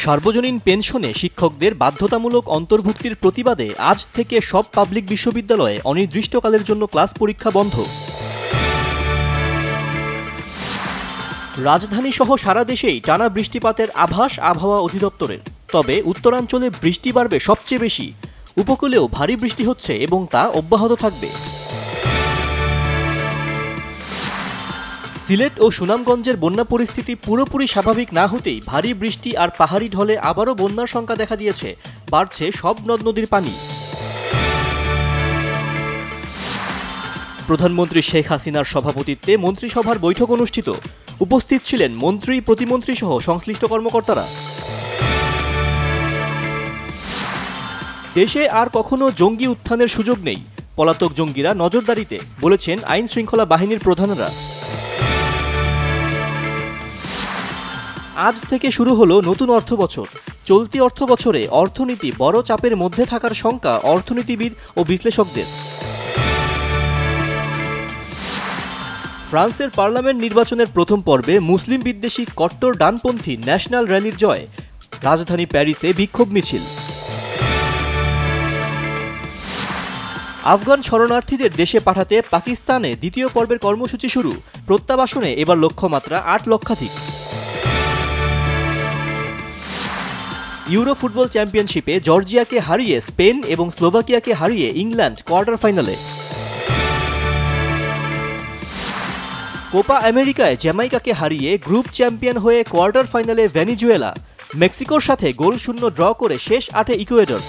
সার্বজনীন পেনশনে শিক্ষকদের বাধ্যতামূলক অন্তর্ভুক্তির প্রতিবাদে আজ থেকে সব পাবলিক বিশ্ববিদ্যালয়ে অনির্দিষ্টকালের জন্য ক্লাস পরীক্ষা বন্ধ। রাজধানী সহ সারা দেশেই টানা বৃষ্টিপাতের আভাস আবহাওয়া অধিদপ্তরের। তবে উত্তরাঞ্চলে বৃষ্টি বাড়বে সবচেয়ে বেশি, উপকূলেও ভারী বৃষ্টি হচ্ছে এবং তা অব্যাহত থাকবে। সিলেট ও সুনামগঞ্জের বন্যা পরিস্থিতি পুরোপুরি স্বাভাবিক না হতেই ভারী বৃষ্টি আর পাহাড়ি ঢলে আবারও বন্যার শঙ্কা দেখা দিয়েছে, বাড়ছে সব নদ নদীর পানি। প্রধানমন্ত্রী শেখ হাসিনার সভাপতিত্বে মন্ত্রিসভার বৈঠক অনুষ্ঠিত। উপস্থিত ছিলেন মন্ত্রী, প্রতিমন্ত্রী সহ সংশ্লিষ্ট কর্মকর্তারা। দেশে আর কখনো জঙ্গি উত্থানের সুযোগ নেই, পলাতক জঙ্গিরা নজরদারিতে, বলেছেন আইন শৃঙ্খলা বাহিনীর প্রধানরা। আজ থেকে শুরু হলো নতুন অর্থবছর। চলতি অর্থবছরে অর্থনীতি বড় চাপের মধ্যে থাকার শঙ্কা অর্থনীতিবিদ ও বিশ্লেষকদের। ফ্রান্সের পার্লামেন্ট নির্বাচনের প্রথম পর্বে মুসলিম বিদ্বেষী কট্টর ডানপন্থী ন্যাশনাল র্যালির জয়, রাজধানী প্যারিসে বিক্ষোভ মিছিল। আফগান শরণার্থীদের দেশে পাঠাতে পাকিস্তানে দ্বিতীয় পর্বের কর্মসূচি শুরু, প্রত্যাবাসনে এবার লক্ষ্যমাত্রা ৮ লক্ষাধিক। ইউরো ফুটবল চ্যাম্পিয়নশিপে জর্জিয়াকে হারিয়ে স্পেন এবং স্লোভাকিয়াকে হারিয়ে ইংল্যান্ড কোয়ার্টার ফাইনালে। কোপা আমেরিকায় জ্যামাইকাকে হারিয়ে গ্রুপ চ্যাম্পিয়ন হয়ে কোয়ার্টার ফাইনালে ভেনেজুয়েলা। মেক্সিকোর সাথে গোলশূন্য ড্র করে শেষ ৮-এ ইকুয়েডর।